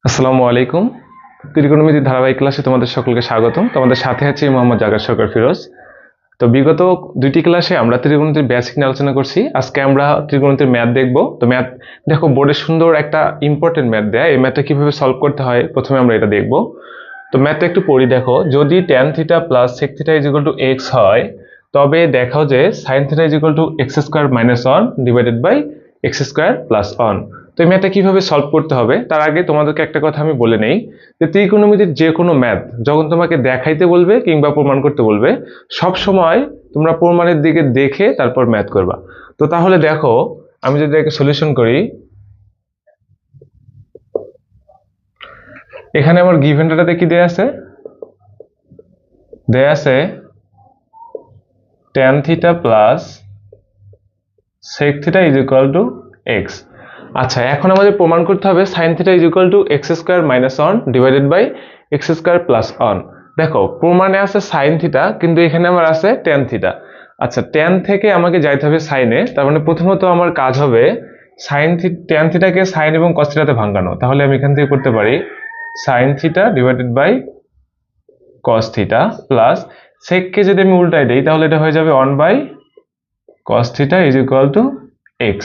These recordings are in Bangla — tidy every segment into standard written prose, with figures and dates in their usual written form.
আসসালামু আলাইকুম। ত্রিকোণমিতির ধারাবাহিক ক্লাসে তোমাদের সকলকে স্বাগতম। তোমাদের সাথে আছি মোহাম্মদ জাগার সরকার ফিরোজ। তো বিগত দুইটি ক্লাসে আমরা ত্রিকোণমিতির বেসিক নিয়ে আলোচনা করছি। আজকে আমরা ত্রিকোণমিতির ম্যাথ দেখব। তো ম্যাথ দেখো, বোর্ডে সুন্দর একটা ইম্পর্টেন্ট ম্যাথ দেয়। এই ম্যাথটা কিভাবে সলভ করতে হয় প্রথমে আমরা এটা দেখব। তো ম্যাথটা একটু পড়ি। দেখো, যদি tan theta plus sec theta is equal to x হয়, তবে দেখাও যে sin theta is equal to x square minus 1 divided by x square plus 1। তো এই ম্যাথটা কিভাবে সলভ করতে হবে তার আগে তোমাদেরকে একটা কথা আমি বলে নেই, যে ত্রিকোণমিতির যে কোনো ম্যাথ যখন তোমাকে দেখাইতে বলবে কিংবা প্রমাণ করতে বলবে, সব সময় তোমরা প্রমাণের দিকে দেখে তারপর ম্যাথ করবা। তো তাহলে দেখো, আমি যদি এটাকে সলিউশন করি, এখানে আমার গিভেন ডাটাতে কি দেয়া আছে? দেয়া আছে tan theta plus sec theta is equal to x। আচ্ছা, এখন আমাদের প্রমাণ করতে হবে sin theta is equal to x square minus 1 divided by x square plus 1। দেখো, প্রমাণে আছে sin থিটা, কিন্তু এখানে আমার আছে tan থিটা। আচ্ছা, tan থেকে আমাকে যাইতে হবে sin এ। তার মানে প্রথমত আমার কাজ হবে tan থিটাকে sin এবং cos থিটাতে ভাঙানো। তাহলে আমি এখান থেকে করতে পারি sin theta divided by cos theta plus sec কে যদি আমি উল্টাই দেই তাহলে এটা হয়ে যাবে 1 by cos theta is equal to x।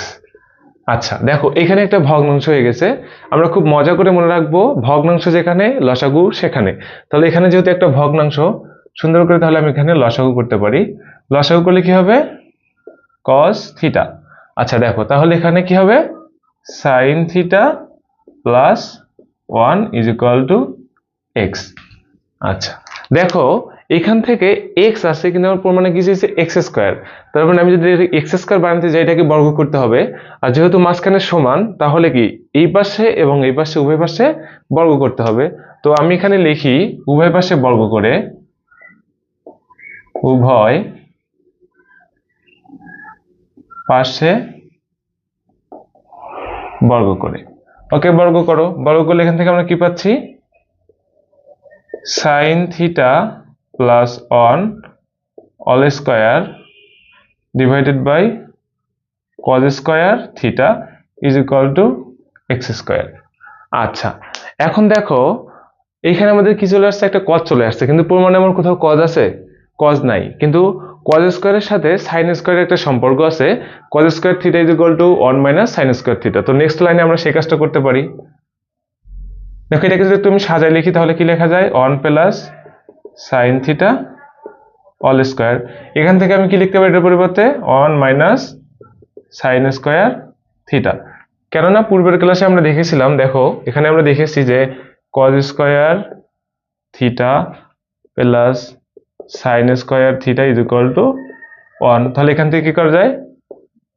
আচ্ছা দেখো, এখানে একটা ভগ্নাংশ হয়ে গেছে। আমরা খুব মজা করে মনে রাখবো, ভগ্নাংশ যেখানে লসাগু সেখানে। তাহলে এখানে যেহেতু একটা ভগ্নাংশ, সুন্দর করে তাহলে আমি এখানে লসাগু করতে পারি। লসাগু করলে কি হবে? cos theta. আচ্ছা দেখো, তাহলে এখানে কি হবে? sin theta plus 1 is equal to x। আচ্ছা দেখো, এখান থেকে x আছে, কিন্তু আমার প্রমাণে কি চাইছে? x square. তার মানে আমি যদি x স্কয়ার বানাতে যাই, এটাকে বর্গ করতে হবে। আর যেহেতু মাঝখানে সমান, তাহলে কি এই পাশে এবং এই পাশে উভয় পাশে বর্গ করতে হবে। তো আমি এখানে লিখি উভয় পাশে বর্গ করে, উভয় পাশে বর্গ করে। ওকে, বর্গ করো। বর্গ করলে এখান থেকে আমরা কি পাচ্ছি? sin theta plus 1 all square divided by cos square theta is equal to x square. আচ্ছা, এখন দেখো, এইখানে আমাদের কি চলে আসছে? একটা cos চলে আসছে, কিন্তু প্রমাণে আমার কোথাও cos আছে? cos নাই। কিন্তু cos স্কয়ারের সাথে sin স্কয়ারের একটা সম্পর্ক আছে। cos square theta is equal two 1 minus sin square theta. তো নেক্সট লাইনে আমরা সেই কাজটা করতে পারি। দেখো, এটাকে যদি তুমি সাজায় লিখি তাহলে কি লেখা যায়? 1 plus sin theta all square. এখান থেকে আমি কি লিখতে পারি এটার পরিবর্তে? 1 মাইনাস sin স্কয়ার থিটা। কেননা পূর্বের ক্লাসে আমরা দেখেছিলাম, দেখো এখানে আমরা দেখেছি যে cos square theta plus sin square theta is equal two 1। তাহলে এখান থেকে কি করা যায়?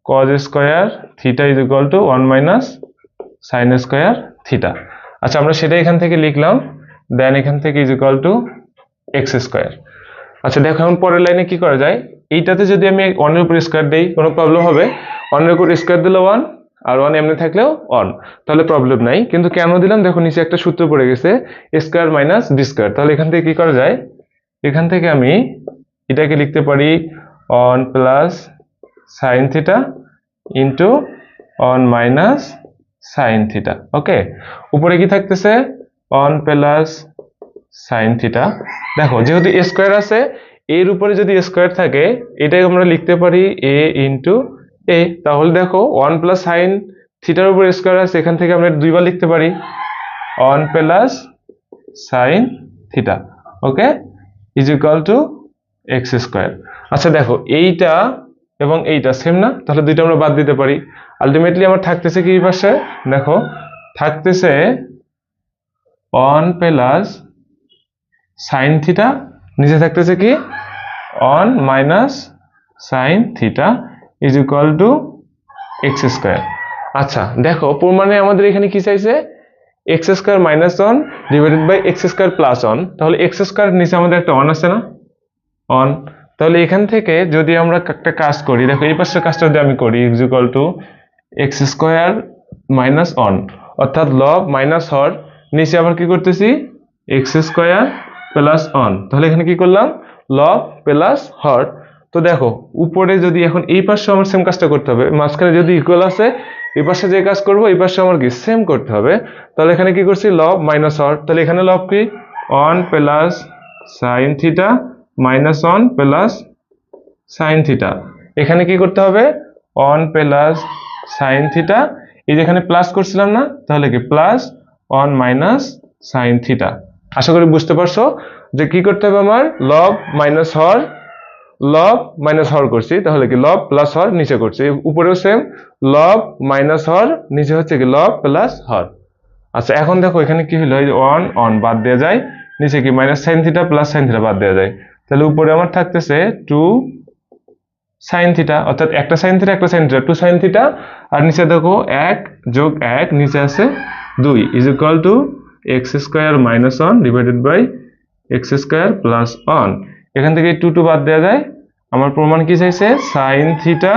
cos square theta is equal two 1 minus sin square theta. আচ্ছা, আমরা সেটা এখান থেকে লিখলাম। দেন এখান থেকে is equal to x square. আচ্ছা দেখো, এখন পরের লাইনে কি করা যায়? এইটাতে যদি আমি 1 এর উপর স্কয়ার দেই, কোনো প্রবলেম হবে? 1 এর উপর স্কয়ার দিলে 1, আর 1 এমনি থাকলেও 1, তাহলে প্রবলেম নাই। কিন্তু কেন দিলাম? দেখো নিচে একটা সূত্র পড়ে গেছে, a square minus b square. তাহলে এখান থেকে কি করা যায়? এখান থেকে আমি এটাকে লিখতে পারি 1 plus sin theta into 1 minus sin theta. Okay, উপরে কি থাকতেছে? 1 প্লাস sin থিটা। দেখো, যেহেতু a স্কয়ার আছে, এর উপরে যদি স্কয়ার থাকে, এটাই আমরা লিখতে পারি a ইন্টু a। তাহলে দেখো 1 প্লাস সাইন থিটার উপর স্কয়ার আছে, এখান থেকে আমরা দুইবার লিখতে পারি 1 plus sine theta. Okay, is equal to x square. আচ্ছা দেখো, এইটা এবং এইটা সেম না? তাহলে দুইটা আমরা বাদ দিতে পারি। আলটিমেটলি আমার থাকতেছে কি পাশে? দেখো, থাকতেছে 1 প্লাস সাইন থিটা, নিচে থাকতেছে কি 1 minus sine theta is equal to x square. আচ্ছা দেখো, প্রমাণে আমাদের এখানে কি চাইছে? x square minus 1 divided by x square plus 1। তাহলে x স্কয়ার নিচে আমাদের একটা 1 আছে না? 1। তাহলে এখান থেকে যদি আমরা একটা কাজ করি, দেখো এই পাশের কাজটা যদি আমি করি, is equal to x square minus 1, অর্থাৎ লব মাইনাস হর, নিচে আবার কি করতেছি? x square plus 1। তাহলে এখানে কি করলাম? লব প্লাস হর। তো দেখো, উপরে যদি এখন এই পাশে আমার সেম কাজটা করতে হবে, মাঝখানে যদি ইকুয়াল আছে এই পাশে যে কাজ করব এই পাশে আমার কি সেম করতে হবে। তাহলে এখানে কি করছি লব মাইনাস হর, তাহলে এখানে লব কি 1 plus sine theta minus 1 plus sine theta, এখানে কি করতে হবে 1 প্লাস সাইন থিটা, এই যে এখানে প্লাস করছিলাম না, তাহলে কি প্লাস 1 মাইনাস সাইন থিটা। আশা করি বুঝতে পারছো যে কি করতে হবে আমার লব মাইনাস হর, লব মাইনাস হর করছি, তাহলে কি লব প্লাস হর নিচে করছি, উপরেও সেম লব মাইনাস হর, নিচে হচ্ছে কি লব প্লাস হর। আচ্ছা এখন দেখো এখানে কি হলো, এই যে 1 1 বাদ দেওয়া যায়, নিচে কি minus sine theta plus sine theta বাদ দেওয়া যায়, তাহলে উপরে আমার থাকতেছে 2 সাইন থিটা, অর্থাৎ একটা সাইন থিটা একটা সাইন থিটা 2 সাইন থিটা, আর নিচে দেখো 1 যোগ 1 নিচে আছে 2 is equal to x square minus 1 divided by x square plus 1। এখান থেকে 2 2 বাদ দেওয়া যায়, আমার প্রমাণ কি চাইছে sine theta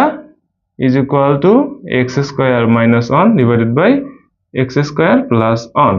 is equal to x square minus 1 divided by x square plus 1।